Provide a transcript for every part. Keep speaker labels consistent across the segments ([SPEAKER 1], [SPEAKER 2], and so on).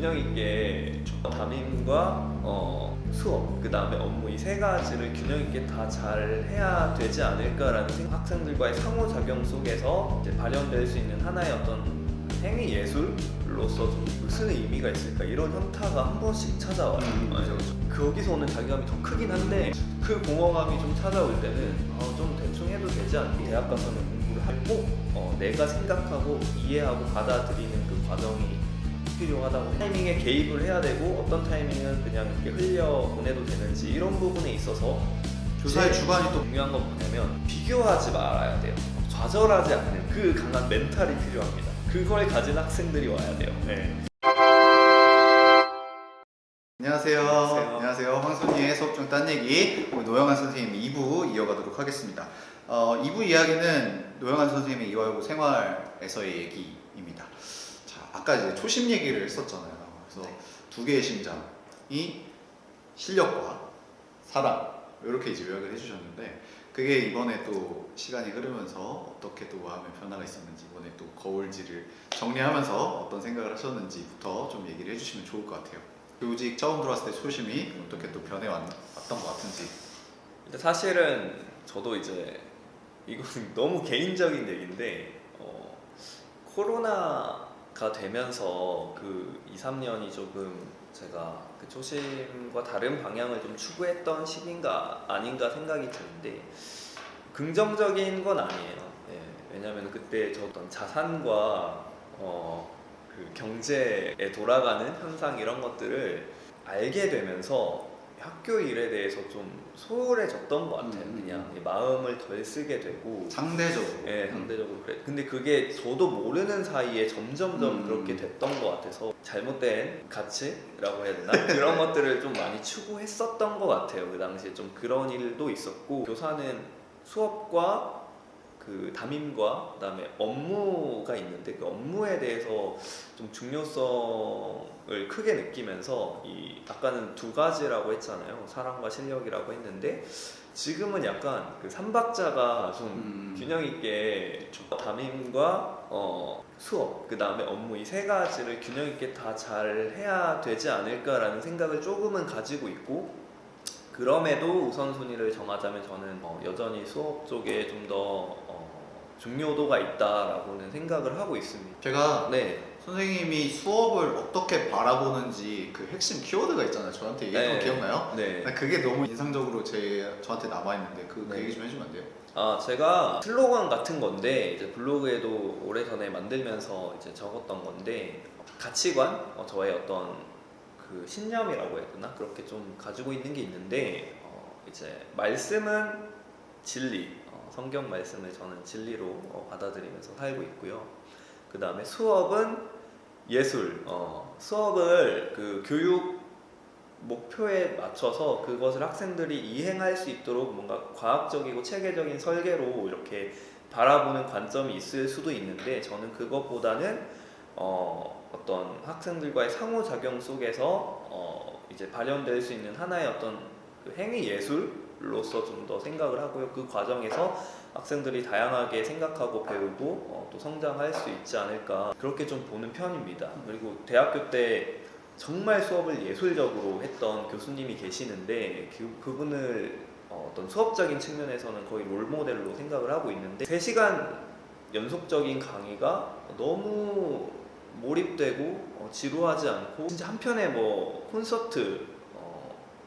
[SPEAKER 1] 균형 있게 담임과 수업, 그 다음에 업무 이 세 가지를 균형 있게 다 잘 해야 되지 않을까라는 생각. 학생들과의 상호작용 속에서 이제 발현될 수 있는 하나의 어떤 행위 예술로서 좀 무슨 의미가 있을까, 이런 현타가 한 번씩 찾아와요.
[SPEAKER 2] 그죠.
[SPEAKER 1] 거기서 오는 자괴감이 더 크긴 한데, 그 공허감이 좀 찾아올 때는 좀 대충 해도 되지 않나. 대학 가서는 공부를 하고 내가 생각하고 이해하고 받아들이는 그 과정이 필요하다고. 타이밍에 개입을 해야 되고 어떤 타이밍은 그냥 이렇게 흘려보내도 되는지, 이런 부분에 있어서
[SPEAKER 2] 교사의
[SPEAKER 1] 제일
[SPEAKER 2] 주관이 또
[SPEAKER 1] 중요한 건 뭐냐면 비교하지 말아야 돼요. 좌절하지 않는 그 강한 멘탈이 필요합니다. 그걸 가진 학생들이 와야 돼요. 네.
[SPEAKER 2] 안녕하세요.
[SPEAKER 1] 안녕하세요.
[SPEAKER 2] 안녕하세요. 황순이의 수업 중 딴 얘기, 오늘 노영환 선생님 2부 이어가도록 하겠습니다. 2부 이야기는 노영환 선생님의 이화여고 생활에서의 얘기입니다. 자, 아까 이제 초심 얘기를 했었잖아요. 그래서 두 개의 심장이 실력과 사랑, 이렇게 이제 요약을 해주셨는데, 그게 이번에 또 시간이 흐르면서 어떻게 또 마음의 변화가 있었는지, 이번에 또 거울지를 정리하면서 어떤 생각을 하셨는지부터 좀 얘기를 해주시면 좋을 것 같아요. 교직 처음 들어왔을 때 초심이 어떻게 또 변해왔던 것 같은지.
[SPEAKER 1] 근데 사실은 저도 이제 이건 너무 개인적인 얘기인데, 코로나가 되면서 그 2, 3년이 조금 제가 그 초심과 다른 방향을 좀 추구했던 시기인가 아닌가 생각이 드는데, 긍정적인 건 아니에요. 예, 왜냐하면 그때 저 어떤 자산과 그 경제에 돌아가는 현상, 이런 것들을 알게 되면서 학교 일에 대해서 좀 소홀해졌던 것 같아요. 그냥 마음을 덜 쓰게 되고.
[SPEAKER 2] 상대적으로.
[SPEAKER 1] 예, 상대적으로 그래. 근데 그게 저도 모르는 사이에 점점점 그렇게 됐던 것 같아서, 잘못된 가치라고 해야 되나? 그런 것들을 좀 많이 추구했었던 것 같아요. 그 당시에 좀 그런 일도 있었고, 교사는 수업과 그 담임과 그다음에 업무가 있는데, 그 업무에 대해서 좀 중요성을 크게 느끼면서, 이 아까는 두 가지라고 했잖아요. 사랑과 실력이라고 했는데, 지금은 약간 그 삼박자가 좀 균형 있게 담임과 수업, 그 다음에 업무 이 세 가지를 균형 있게 다 잘 해야 되지 않을까라는 생각을 조금은 가지고 있고, 그럼에도 우선순위를 정하자면 저는 여전히 수업 쪽에 좀 더 중요도가 있다라고는 생각을 하고 있습니다.
[SPEAKER 2] 제가
[SPEAKER 1] 네.
[SPEAKER 2] 선생님이 수업을 어떻게 바라보는지 그 핵심 키워드가 있잖아요. 저한테 얘기했던 거 기억나요?
[SPEAKER 1] 네.
[SPEAKER 2] 그게 너무 인상적으로 저한테 남아있는데 그
[SPEAKER 1] 네.
[SPEAKER 2] 얘기 좀 해주면 안 돼요?
[SPEAKER 1] 제가 슬로건 같은 건데, 이제 블로그에도 오래전에 만들면서 이제 적었던 건데, 가치관, 저의 어떤 그 신념이라고 해야 되나? 그렇게 좀 가지고 있는 게 있는데, 이제 말씀은 진리, 성경 말씀을 저는 진리로 받아들이면서 살고 있고요. 그 다음에 수업은 예술, 수업을 그 교육 목표에 맞춰서 그것을 학생들이 이행할 수 있도록 뭔가 과학적이고 체계적인 설계로 이렇게 바라보는 관점이 있을 수도 있는데, 저는 그것보다는 어떤 학생들과의 상호작용 속에서 이제 발현될 수 있는 하나의 어떤 그 행위 예술로서 좀 더 생각을 하고요. 그 과정에서 학생들이 다양하게 생각하고 배우고 또 성장할 수 있지 않을까, 그렇게 좀 보는 편입니다. 그리고 대학교 때 정말 수업을 예술적으로 했던 교수님이 계시는데, 그분을 어떤 수업적인 측면에서는 거의 롤모델로 생각을 하고 있는데, 3시간 연속적인 강의가 너무 몰입되고 지루하지 않고, 진짜 한 편의 뭐 콘서트,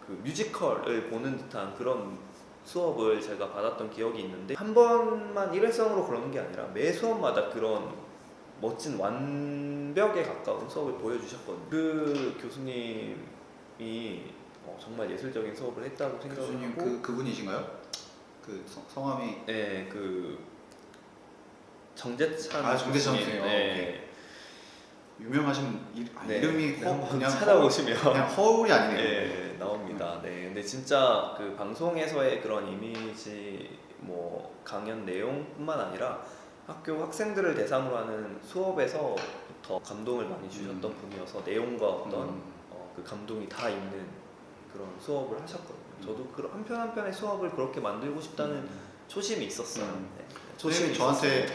[SPEAKER 1] 그 뮤지컬을 보는 듯한 그런 수업을 제가 받았던 기억이 있는데, 한 번만 일회성으로 그런 게 아니라 매 수업마다 그런 멋진 완벽에 가까운 수업을 보여주셨거든요. 그 교수님이 정말 예술적인 수업을 했다고 생각을
[SPEAKER 2] 교수님
[SPEAKER 1] 하고.
[SPEAKER 2] 그분이신가요? 그 성함이
[SPEAKER 1] 네, 그 정재찬.
[SPEAKER 2] 정재찬 선생님.
[SPEAKER 1] 네.
[SPEAKER 2] 유명하신
[SPEAKER 1] 네.
[SPEAKER 2] 이름이
[SPEAKER 1] 한번
[SPEAKER 2] 그냥
[SPEAKER 1] 찾아보시면
[SPEAKER 2] 그냥 허울이 아니네요.
[SPEAKER 1] 네, 나옵니다. 네, 근데 진짜 그 방송에서의 그런 이미지, 뭐 강연 내용뿐만 아니라 학교 학생들을 대상으로 하는 수업에서 더 감동을 많이 주셨던 분이어서, 내용과 어떤 그 감동이 다 있는 그런 수업을 하셨거든요. 저도 그 한 편 한 편의 수업을 그렇게 만들고 싶다는 초심이 있었어요. 네.
[SPEAKER 2] 선생님이 저한테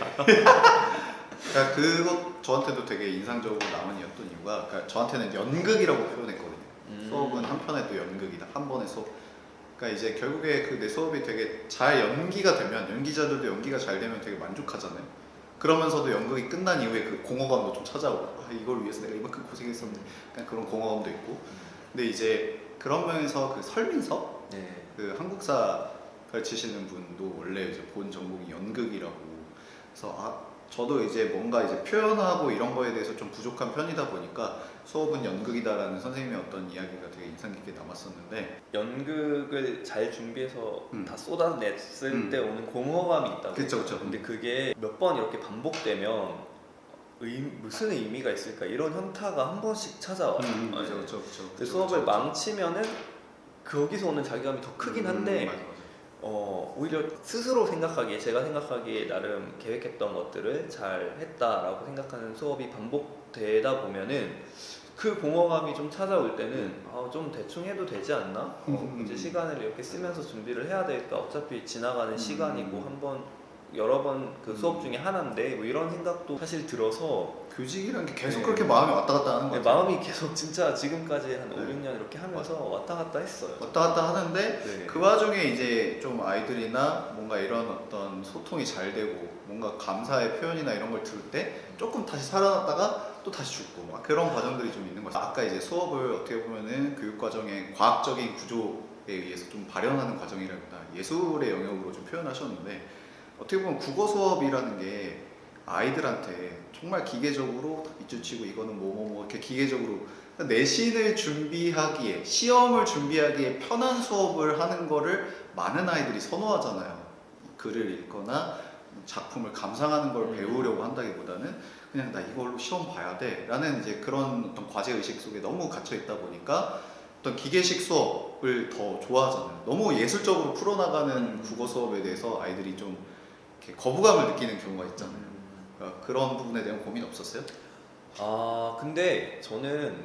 [SPEAKER 2] 그러니까 그것 저한테도 되게 인상적으로 남은 이었던 이유가 그러니까 저한테는 연극이라고 표현했거든요. 수업은 한 편에 또 연극이다. 한 번에 수업. 그러니까 이제 결국에 그 내 수업이 되게 잘 연기가 되면 연기자들도 연기가 잘 되면 되게 만족하잖아요. 그러면서도 연극이 끝난 이후에 그 공허감도 좀 찾아오고 이걸 위해서 내가 이만큼 고생했었는데 약간 그런 공허감도 있고. 근데 이제 그런 면에서 그 설민석
[SPEAKER 1] 네.
[SPEAKER 2] 그 한국사 가르치시는 분도 원래 이제 본 전공이 연극이라고 그래서 저도 이제 뭔가 이제 표현하고 이런 거에 대해서 좀 부족한 편이다 보니까 수업은 연극이다라는 선생님의 어떤 이야기가 되게 인상 깊게 남았었는데
[SPEAKER 1] 연극을 잘 준비해서 다 쏟아냈을
[SPEAKER 2] 음.
[SPEAKER 1] 때 오는 공허감이 있다고.
[SPEAKER 2] 그쵸.
[SPEAKER 1] 근데 그게 몇 번 이렇게 반복되면 무슨 의미가 있을까 이런 현타가 한 번씩 찾아와요.
[SPEAKER 2] 그쵸.
[SPEAKER 1] 그 수업을 망치면은 거기서 오는 자괴감이 더 크긴 한데
[SPEAKER 2] 맞아.
[SPEAKER 1] 오히려 스스로 생각하기에 제가 생각하기에 나름 계획했던 것들을 잘 했다라고 생각하는 수업이 반복되다 보면은 그 공허감이 좀 찾아올 때는 좀 대충 해도 되지 않나? 이제 시간을 이렇게 쓰면서 준비를 해야 될까? 어차피 지나가는 시간이고 한번 여러 번 그 수업 중에 하나인데 뭐 이런 생각도 사실 들어서
[SPEAKER 2] 교직이라는 게 계속
[SPEAKER 1] 네.
[SPEAKER 2] 그렇게 마음이 왔다 갔다 하는 거 같아요.
[SPEAKER 1] 마음이 계속 진짜 지금까지 한 5,
[SPEAKER 2] 네.
[SPEAKER 1] 6년 이렇게 하면서 왔다 갔다 했어요.
[SPEAKER 2] 왔다 갔다 하는데
[SPEAKER 1] 네.
[SPEAKER 2] 그 와중에 이제 좀 아이들이나 뭔가 이런 어떤 소통이 잘 되고 뭔가 감사의 표현이나 이런 걸 들을 때 조금 다시 살아났다가 또 다시 죽고 막 그런 과정들이 좀 있는 거죠. 아까 이제 수업을 어떻게 보면은 교육 과정의 과학적인 구조에 의해서 좀 발현하는 과정이라기보다 예술의 영역으로 좀 표현하셨는데 어떻게 보면 국어 수업이라는 게 아이들한테 정말 기계적으로 밑줄치고 이거는 뭐 이렇게 기계적으로 내신을 준비하기에 시험을 준비하기에 편한 수업을 하는 거를 많은 아이들이 선호하잖아요. 글을 읽거나 작품을 감상하는 걸 배우려고 한다기보다는 그냥 나 이걸로 시험 봐야 돼 라는 이제 그런 어떤 과제 의식 속에 너무 갇혀 있다 보니까 어떤 기계식 수업을 더 좋아하잖아요. 너무 예술적으로 풀어나가는 국어 수업에 대해서 아이들이 좀 이렇게 거부감을 느끼는 경우가 있잖아요. 그러니까 그런 부분에 대한 고민 없었어요?
[SPEAKER 1] 근데 저는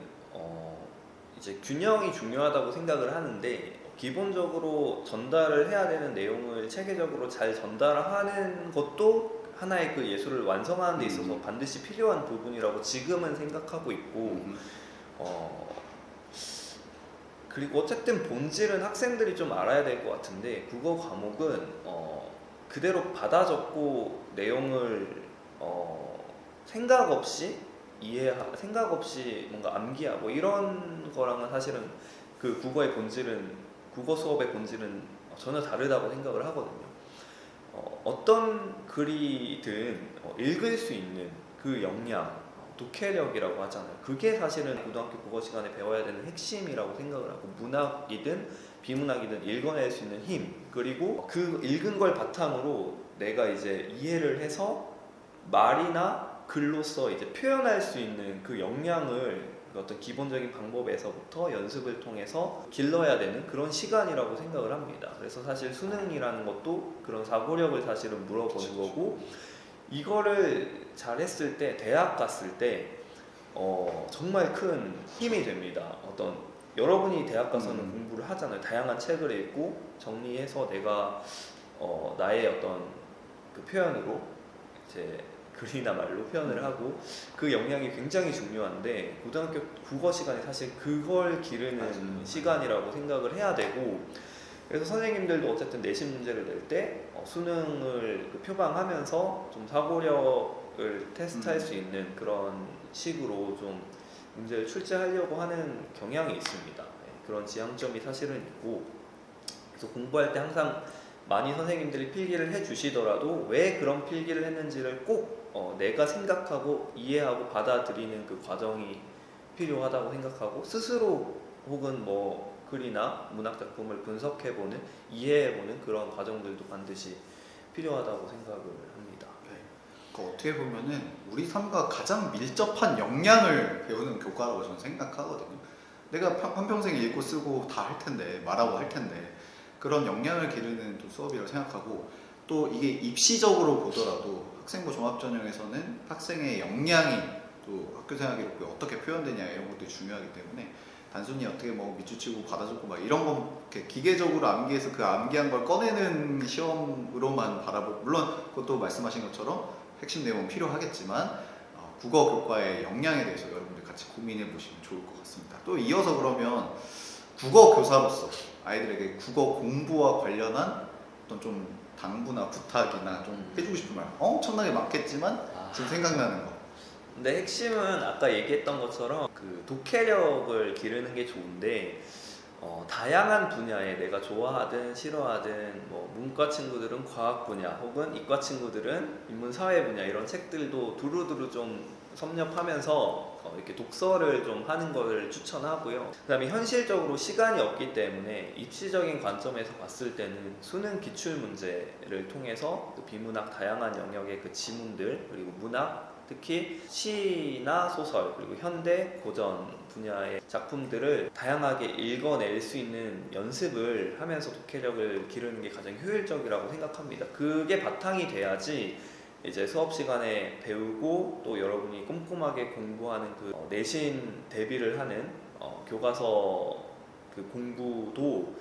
[SPEAKER 1] 이제 균형이 중요하다고 생각을 하는데 기본적으로 전달을 해야 되는 내용을 체계적으로 잘 전달하는 것도 하나의 그 예술을 완성하는 데 있어서 반드시 필요한 부분이라고 지금은 생각하고 있고 그리고 어쨌든 본질은 학생들이 좀 알아야 될 것 같은데 국어 과목은 그대로 받아 적고 내용을 생각 없이 생각 없이 뭔가 암기하고 이런 거랑은 사실은 그 국어의 본질은 국어 수업의 본질은 전혀 다르다고 생각을 하거든요. 어떤 글이든 읽을 수 있는 그 역량, 독해력이라고 하잖아요. 그게 사실은 고등학교 국어 시간에 배워야 되는 핵심이라고 생각을 하고 문학이든 비문학이든 읽어낼 수 있는 힘 그리고 그 읽은 걸 바탕으로 내가 이제 이해를 해서 말이나 글로써 이제 표현할 수 있는 그 역량을 어떤 기본적인 방법에서부터 연습을 통해서 길러야 되는 그런 시간이라고 생각을 합니다. 그래서 사실 수능이라는 것도 그런 사고력을 사실은 물어보는 거고 이거를 잘했을 때 대학 갔을 때 정말 큰 힘이 됩니다. 어떤 여러분이 대학 가서는 공부를 하잖아요. 다양한 책을 읽고 정리해서 내가 나의 어떤 그 표현으로 이제 글이나 말로 표현을 하고 그 역량이 굉장히 중요한데 고등학교 국어 시간이 사실 그걸 기르는 시간이라고 생각을 해야 되고 그래서 선생님들도 어쨌든 내신 문제를 낼 때 수능을 그 표방하면서 좀 사고력을 테스트할 수 있는 그런 식으로 좀 문제를 출제하려고 하는 경향이 있습니다. 그런 지향점이 사실은 있고 그래서 공부할 때 항상 많이 선생님들이 필기를 해주시더라도 왜 그런 필기를 했는지를 꼭 내가 생각하고 이해하고 받아들이는 그 과정이 필요하다고 생각하고 스스로 혹은 뭐 글이나 문학 작품을 분석해보는 이해해보는 그런 과정들도 반드시 필요하다고 생각을 합니다.
[SPEAKER 2] 어떻게 보면은 우리 삶과 가장 밀접한 역량을 배우는 교과라고 저는 생각하거든요. 내가 한평생 읽고 쓰고 다 할 텐데 말하고 할 텐데 그런 역량을 기르는 또 수업이라고 생각하고 또 이게 입시적으로 보더라도 학생부 종합전형에서는 학생의 역량이 또 학교생활 기록부에 어떻게 표현되냐 이런 것들이 중요하기 때문에 단순히 어떻게 뭐 밑줄치고 받아줬고 막 이런 거 이렇게 기계적으로 암기해서 그 암기한 걸 꺼내는 시험으로만 바라보고 물론 그것도 말씀하신 것처럼 핵심 내용은 필요하겠지만 국어 교과의 역량에 대해서 여러분들 같이 고민해 보시면 좋을 것 같습니다. 또 이어서 그러면 국어 교사로서 아이들에게 국어 공부와 관련한 어떤 좀 당부나 부탁이나 좀 해주고 싶은 말 엄청나게 많겠지만 지금 생각나는 거.
[SPEAKER 1] 근데 핵심은 아까 얘기했던 것처럼 그 독해력을 기르는 게 좋은데 다양한 분야에 내가 좋아하든 싫어하든 뭐 문과 친구들은 과학 분야 혹은 이과 친구들은 인문사회 분야 이런 책들도 두루두루 좀 섭렵하면서 이렇게 독서를 좀 하는 걸 추천하고요. 그다음에 현실적으로 시간이 없기 때문에 입시적인 관점에서 봤을 때는 수능 기출 문제를 통해서 그 비문학 다양한 영역의 그 지문들 그리고 문학 특히 시나 소설 그리고 현대 고전 분야의 작품들을 다양하게 읽어낼 수 있는 연습을 하면서 독해력을 기르는 게 가장 효율적이라고 생각합니다. 그게 바탕이 돼야지 이제 수업 시간에 배우고 또 여러분이 꼼꼼하게 공부하는 그 내신 대비를 하는 교과서 그 공부도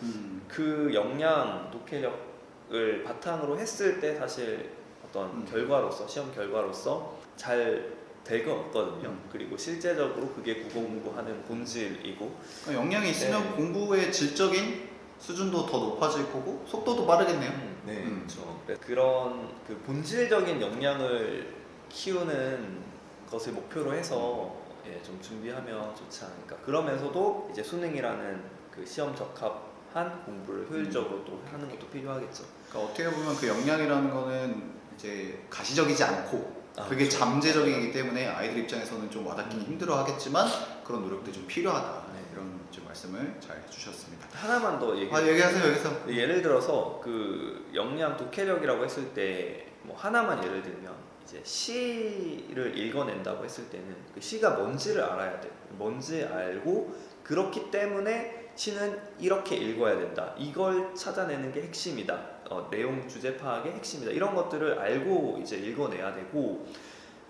[SPEAKER 1] 그 역량 독해력을 바탕으로 했을 때 사실 어떤 결과로서 시험 결과로서 잘 될 것 같거든요. 그리고 실제적으로 그게 국어 공부하는 본질이고
[SPEAKER 2] 그러니까 역량이 있으면 공부의 질적인 수준도 더 높아질 거고 속도도 빠르겠네요.
[SPEAKER 1] 네, 그렇죠. 그런 그 본질적인 역량을 키우는 것을 목표로 해서 좀 준비하면 좋지 않을까. 그러면서도 이제 수능이라는 그 시험 적합한 공부를 효율적으로 또 하는 것도 필요하겠죠.
[SPEAKER 2] 그러니까 어떻게 보면 그 역량이라는 거는 이제 가시적이지 않고 그게
[SPEAKER 1] 그렇죠.
[SPEAKER 2] 잠재적이기 때문에 아이들 입장에서는 좀 와닿기는 힘들어하겠지만 그런 노력도 좀 필요하다.
[SPEAKER 1] 네.
[SPEAKER 2] 이런 좀 말씀을 잘 해주셨습니다.
[SPEAKER 1] 하나만 더
[SPEAKER 2] 얘기하세요 여기서.
[SPEAKER 1] 예를 들어서 그 역량 독해력이라고 했을 때 뭐 하나만 예를 들면 이제 시를 읽어낸다고 했을 때는 그 시가 뭔지를 알아야 돼. 뭔지 알고 그렇기 때문에 시는 이렇게 읽어야 된다. 이걸 찾아내는 게 핵심이다. 내용 주제 파악의 핵심이다. 이런 것들을 알고 이제 읽어내야 되고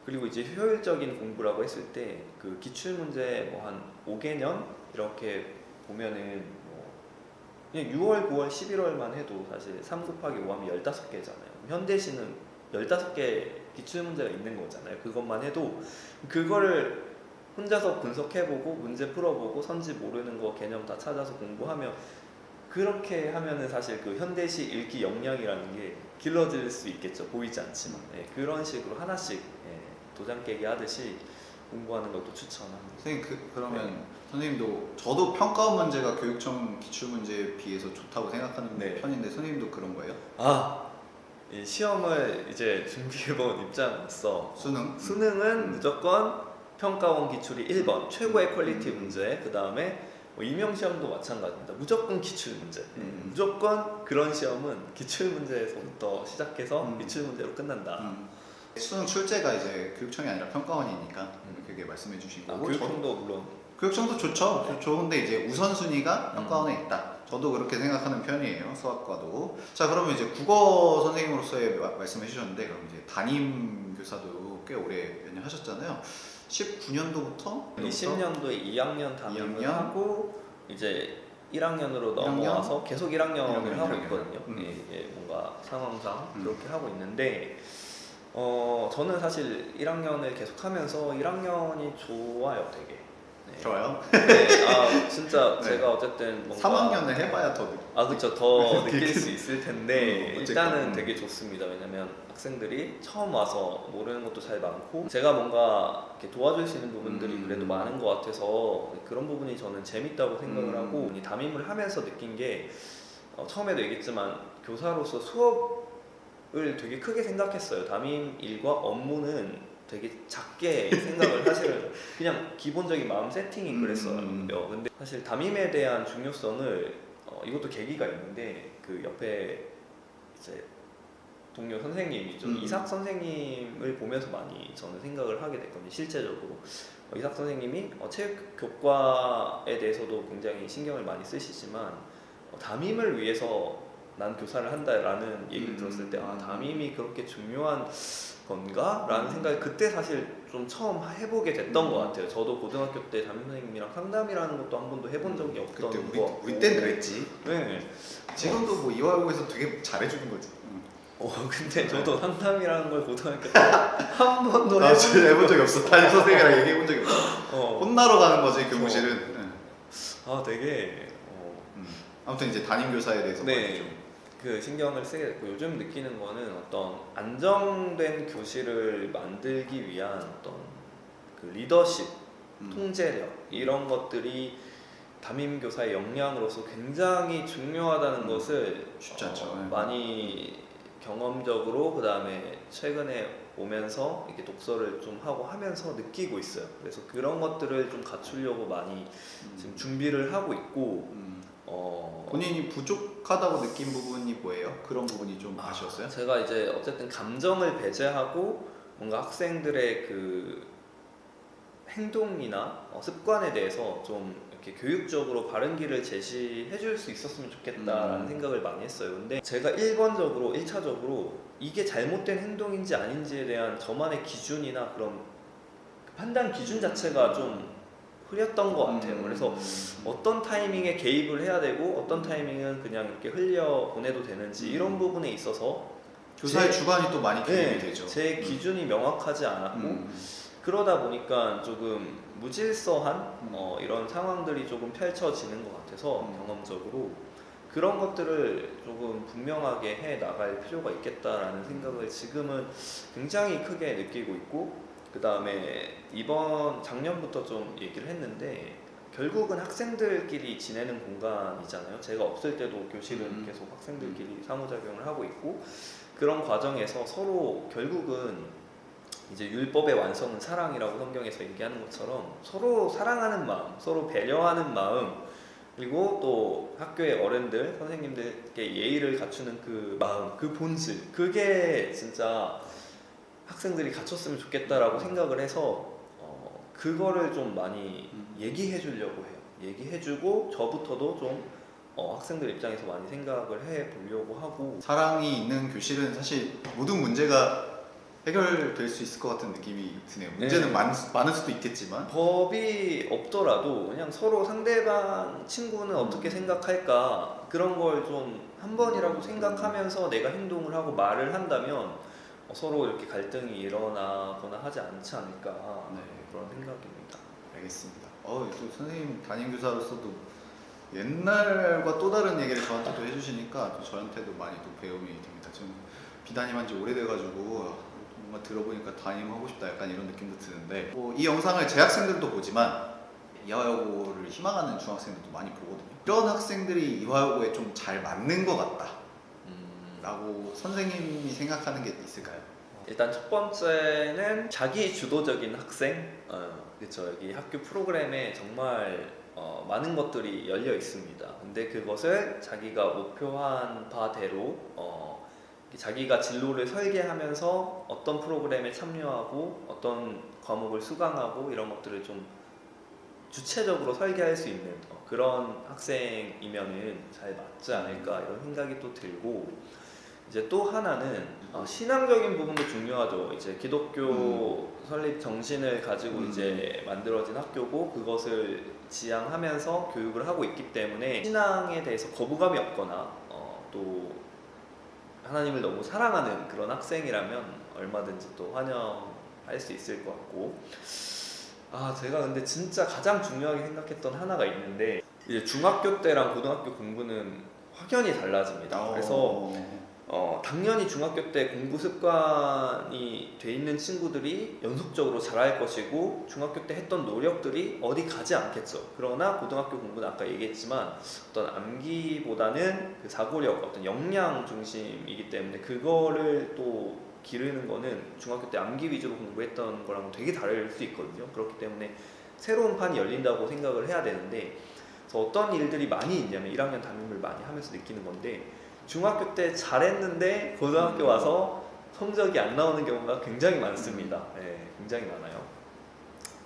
[SPEAKER 1] 그리고 이제 효율적인 공부라고 했을 때 그 기출 문제 뭐 한 5개년 이렇게 보면은 뭐 그냥 6월, 9월, 11월만 해도 사실 3 곱하기 5 하면 15개잖아요. 현대시는 15개 기출 문제가 있는 거잖아요. 그것만 해도 그거를 혼자서 분석해보고 문제 풀어보고 선지 모르는 거 개념 다 찾아서 공부하면 그렇게 하면은 사실 그 현대시 읽기 역량이라는 게 길러질 수 있겠죠. 보이지 않지만 그런 식으로 하나씩 도장 깨기 하듯이 공부하는 것도 추천합니다.
[SPEAKER 2] 선생님 그러면 선생님도 저도 평가원 문제가 교육청 기출 문제에 비해서 좋다고 생각하는 편인데 선생님도 그런 거예요?
[SPEAKER 1] 이 시험을 이제 준비해본 입장으로서 수능은 무조건 평가원 기출이 1번 최고의 퀄리티 문제 그 다음에 뭐 임용시험도 마찬가지입니다. 무조건 기출 문제 무조건 그런 시험은 기출 문제에서부터 시작해서 기출 문제로 끝난다.
[SPEAKER 2] 수능 출제가 이제 교육청이 아니라 평가원이니까 그렇게 말씀해 주신 거고
[SPEAKER 1] 교육청도 물론
[SPEAKER 2] 교육청도 좋죠. 좋은데 이제 우선순위가 평가원에 있다. 저도 그렇게 생각하는 편이에요. 수학과도. 자 그러면 이제 국어 선생님으로서의 말씀해 주셨는데 그럼 이제 담임 교사도 꽤 오래 몇 년 하셨잖아요. 19년도부터
[SPEAKER 1] 20년도에 2학년 담임을 하고 이제 1학년으로 넘어와서 계속 1학년을 하고 있거든요. 이게 뭔가 상황상 그렇게 하고 있는데 저는 사실 1학년을 계속 하면서 1학년이 좋아요, 되게.
[SPEAKER 2] 좋아요?
[SPEAKER 1] 네, 진짜 제가 어쨌든 뭔가
[SPEAKER 2] 3학년을 해봐야 더
[SPEAKER 1] 그렇죠. 더 느낄 수 있을 텐데
[SPEAKER 2] 어쨌건.
[SPEAKER 1] 일단은 되게 좋습니다. 왜냐면 학생들이 처음 와서 모르는 것도 잘 많고 제가 뭔가 이렇게 도와줄 수 있는 부분들이 그래도 많은 것 같아서 그런 부분이 저는 재밌다고 생각을 하고 이 담임을 하면서 느낀 게 처음에도 얘기했지만 교사로서 수업을 되게 크게 생각했어요. 담임 일과 업무는 되게 작게 생각을 하시는 그냥 기본적인 마음 세팅이 그랬어요. 근데 사실 담임에 대한 중요성을 이것도 계기가 있는데 그 옆에 이제 동료 선생님이 좀 이삭 선생님을 보면서 많이 저는 생각을 하게 됐거든요. 실제적으로 이삭 선생님이 체육 교과에 대해서도 굉장히 신경을 많이 쓰시지만 담임을 위해서 난 교사를 한다라는 얘기를 들었을 때 담임이 그렇게 중요한 건가? 라는 생각이 그때 사실 좀 처음 해보게 됐던 것 같아요. 저도 고등학교 때 담임 선생님이랑 상담이라는 것도 한 번도 해본 적이 없던 것 같고
[SPEAKER 2] 우리 때는 그랬지.
[SPEAKER 1] 네.
[SPEAKER 2] 지금도 뭐 이화여고에서 되게 잘해주는 거지.
[SPEAKER 1] 근데 저도 상담이라는 걸 고등학교 때 한 번도
[SPEAKER 2] 아, 진짜 해본 적이 없어. 담임 선생님이랑 얘기해 본 적이 없어.
[SPEAKER 1] 어.
[SPEAKER 2] 혼나러 가는 거지 교무실은. 네.
[SPEAKER 1] 되게
[SPEAKER 2] 아무튼 이제 담임 교사에 대해서 많이
[SPEAKER 1] 네.
[SPEAKER 2] 좀.
[SPEAKER 1] 그 신경을 쓰게 됐고 요즘 느끼는 거는 어떤 안정된 교실을 만들기 위한 어떤 그 리더십, 통제력 이런 것들이 담임 교사의 역량으로서 굉장히 중요하다는 것을
[SPEAKER 2] 쉽지 않죠. 네.
[SPEAKER 1] 많이 경험적으로 그 다음에 최근에 오면서 이렇게 독서를 좀 하고 하면서 느끼고 있어요. 그래서 그런 것들을 좀 갖추려고 많이 지금 준비를 하고 있고
[SPEAKER 2] 본인이 부족하다고 느낀 부분이 뭐예요? 그런 부분이 좀 아쉬웠어요?
[SPEAKER 1] 제가 이제 어쨌든 감정을 배제하고 뭔가 학생들의 그 행동이나 습관에 대해서 좀 이렇게 교육적으로 바른 길을 제시해 줄 수 있었으면 좋겠다라는 생각을 많이 했어요. 근데 제가 1차적으로 이게 잘못된 행동인지 아닌지에 대한 저만의 기준이나 그런 판단 기준 자체가 좀 흐렸던 것 같아요. 그래서 어떤 타이밍에 개입을 해야 되고 어떤 타이밍은 그냥 이렇게 흘려 보내도 되는지 이런 부분에 있어서
[SPEAKER 2] 교사의 주관이 또 많이 개입이 되죠.
[SPEAKER 1] 제 기준이 명확하지 않았고 그러다 보니까 조금 무질서한 이런 상황들이 조금 펼쳐지는 것 같아서 경험적으로 그런 것들을 조금 분명하게 해 나갈 필요가 있겠다라는 생각을 지금은 굉장히 크게 느끼고 있고 그 다음에 작년부터 좀 얘기를 했는데 결국은 학생들끼리 지내는 공간이잖아요. 제가 없을 때도 교실은 계속 학생들끼리 상호작용을 하고 있고 그런 과정에서 서로 결국은 이제 율법의 완성은 사랑이라고 성경에서 얘기하는 것처럼 서로 사랑하는 마음, 서로 배려하는 마음 그리고 또 학교의 어른들, 선생님들께 예의를 갖추는 그 마음, 그 본질 그게 진짜 학생들이 갖췄으면 좋겠다라고 생각을 해서 그거를 좀 많이 얘기해 주려고 해요. 얘기해 주고 저부터도 좀 학생들 입장에서 많이 생각을 해 보려고 하고
[SPEAKER 2] 사랑이 있는 교실은 사실 모든 문제가 해결될 수 있을 것 같은 느낌이 드네요. 문제는 많을 수도 있겠지만
[SPEAKER 1] 법이 없더라도 그냥 서로 상대방 친구는 어떻게 생각할까 그런 걸 좀 한 번이라도 생각하면서 내가 행동을 하고 말을 한다면 서로 이렇게 갈등이 일어나거나 하지 않지 않을까 그런 생각입니다.
[SPEAKER 2] 알겠습니다. 또 선생님 담임 교사로서도 옛날과 또 다른 얘기를 저한테 또 해주시니까 또 저한테도 많이 또 배움이 됩니다. 지금 비담임한 지 오래돼가지고 뭔가 들어보니까 담임하고 싶다 약간 이런 느낌도 드는데 이 영상을 재학생들도 보지만 이화여고를 희망하는 중학생들도 많이 보거든요. 이런 학생들이 이화여고에 좀 잘 맞는 것 같다 라고 선생님이 생각하는 게 있을까요?
[SPEAKER 1] 일단 첫 번째는 자기 주도적인 학생 그렇죠. 여기 학교 프로그램에 정말 많은 것들이 열려 있습니다. 근데 그것을 자기가 목표한 바대로 자기가 진로를 설계하면서 어떤 프로그램에 참여하고 어떤 과목을 수강하고 이런 것들을 좀 주체적으로 설계할 수 있는 그런 학생이면은 잘 맞지 않을까 이런 생각이 또 들고 이제 또 하나는 신앙적인 부분도 중요하죠. 이제 기독교 설립 정신을 가지고 이제 만들어진 학교고 그것을 지향하면서 교육을 하고 있기 때문에 신앙에 대해서 거부감이 없거나 또 하나님을 너무 사랑하는 그런 학생이라면 얼마든지 또 환영할 수 있을 것 같고 제가 근데 진짜 가장 중요하게 생각했던 하나가 있는데 이제 중학교 때랑 고등학교 공부는 확연히 달라집니다. 그래서 당연히 중학교 때 공부 습관이 돼 있는 친구들이 연속적으로 잘할 것이고 중학교 때 했던 노력들이 어디 가지 않겠죠. 그러나 고등학교 공부는 아까 얘기했지만 어떤 암기보다는 그 사고력, 어떤 역량 중심이기 때문에 그거를 또 기르는 거는 중학교 때 암기 위주로 공부했던 거랑 되게 다를 수 있거든요. 그렇기 때문에 새로운 판이 열린다고 생각을 해야 되는데 그래서 어떤 일들이 많이 있냐면 1학년 담임을 많이 하면서 느끼는 건데 중학교 때 잘했는데 고등학교 와서 성적이 안 나오는 경우가 굉장히 많습니다. 네, 굉장히 많아요.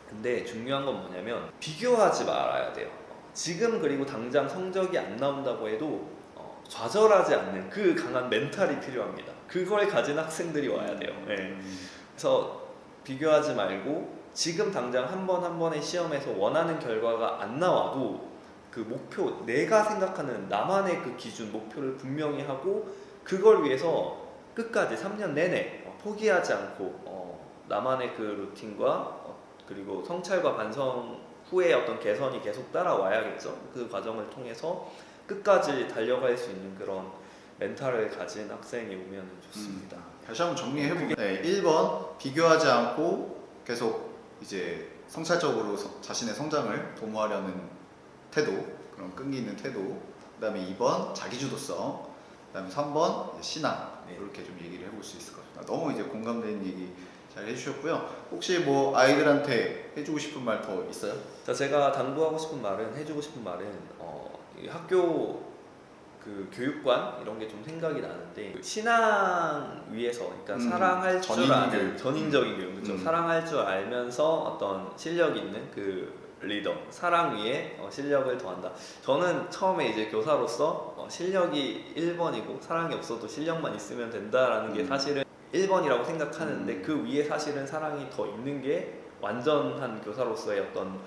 [SPEAKER 1] 근데 중요한 건 뭐냐면 비교하지 말아야 돼요. 지금 그리고 당장 성적이 안 나온다고 해도 좌절하지 않는 그 강한 멘탈이 필요합니다. 그걸 가진 학생들이 와야 돼요. 네. 그래서 비교하지 말고 지금 당장 한 번 한 번의 시험에서 원하는 결과가 안 나와도 그 목표, 내가 생각하는 나만의 그 기준, 목표를 분명히 하고 그걸 위해서 끝까지 3년 내내 포기하지 않고 나만의 그 루틴과 그리고 성찰과 반성 후에 어떤 개선이 계속 따라와야겠죠. 그 과정을 통해서 끝까지 달려갈 수 있는 그런 멘탈을 가진 학생이 오면 좋습니다.
[SPEAKER 2] 다시 한번 정리해보면 네, 1번 비교하지 않고 계속 이제 성찰적으로 자신의 성장을 도모하려는 태도, 그런 끈기 있는 태도. 그 다음에 2번 자기주도성, 그 다음에 3번 신앙.
[SPEAKER 1] 네.
[SPEAKER 2] 이렇게 좀 얘기를 해볼 수 있을 것 같습니다. 너무 이제 공감되는 얘기 잘 해주셨고요. 혹시 뭐 아이들한테 해주고 싶은 말 더 있어요?
[SPEAKER 1] 자, 제가 당부하고 싶은 말은, 해주고 싶은 말은 이 학교 그 교육관 이런 게 좀 생각이 나는데 그 신앙 위에서, 그러니까 사랑할 줄
[SPEAKER 2] 전인
[SPEAKER 1] 아는
[SPEAKER 2] 교육.
[SPEAKER 1] 전인적인 교육, 그렇죠. 사랑할 줄 알면서 어떤 실력 있는 그 리더, 사랑 위에 실력을 더한다. 저는 처음에 이제 교사로서 실력이 1번이고 사랑이 없어도 실력만 있으면 된다라는 게 사실은 1번이라고 생각하는데 그 위에 사실은 사랑이 더 있는 게 완전한 교사로서의 어떤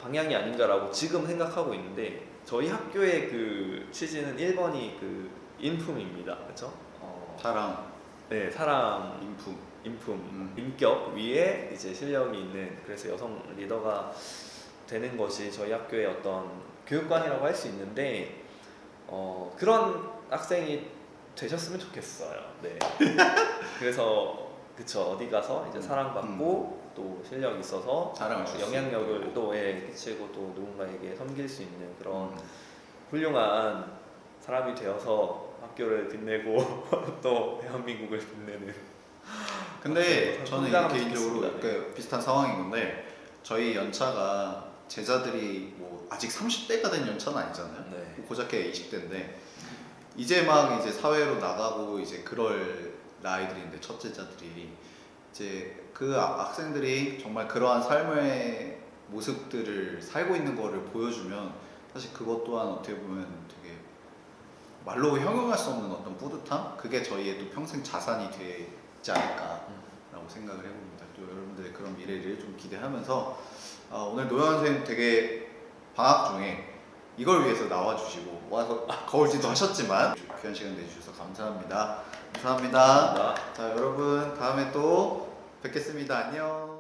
[SPEAKER 1] 방향이 아닌가라고 지금 생각하고 있는데, 저희 학교의 그 취지는 1번이 그 인품입니다. 그렇죠?
[SPEAKER 2] 사랑,
[SPEAKER 1] 네, 사랑,
[SPEAKER 2] 인품.
[SPEAKER 1] 인격 위에 이제 실력이 있는, 그래서 여성 리더가 되는 것이 저희 학교의 어떤 교육관이라고 할 수 있는데 그런 학생이 되셨으면 좋겠어요. 네. 그래서 그쵸, 어디 가서 이제 사랑받고 또 실력 있어서
[SPEAKER 2] 자랑할 수 있는.
[SPEAKER 1] 영향력을 또 끼치고 또 누군가에게 섬길 수 있는 그런 훌륭한 사람이 되어서 학교를 빛내고 또 대한민국을 빛내는.
[SPEAKER 2] 근데 저는 이게
[SPEAKER 1] 성장하면
[SPEAKER 2] 개인적으로
[SPEAKER 1] 좋겠습니다. 네.
[SPEAKER 2] 비슷한 상황인 건데, 저희 연차가 제자들이 뭐 아직 30대가 된 연차는 아니잖아요.
[SPEAKER 1] 네.
[SPEAKER 2] 고작해 20대인데 이제 막 이제 사회로 나가고 이제 그럴 나이들인데, 첫째자들이 이제 그 학생들이 정말 그러한 삶의 모습들을 살고 있는 거를 보여주면 사실 그것 또한 어떻게 보면 되게 말로 형용할 수 없는 어떤 뿌듯함? 그게 저희의 또 평생 자산이 되지 않을까라고 생각을 해봅니다. 또 여러분들의 그런 미래를 좀 기대하면서 오늘 노영환 선생님 되게 방학 중에 이걸 위해서 나와주시고 와서 거울질도 하셨지만 귀한 시간 내주셔서 감사합니다. 감사합니다. 자, 여러분 다음에 또 뵙겠습니다. 안녕.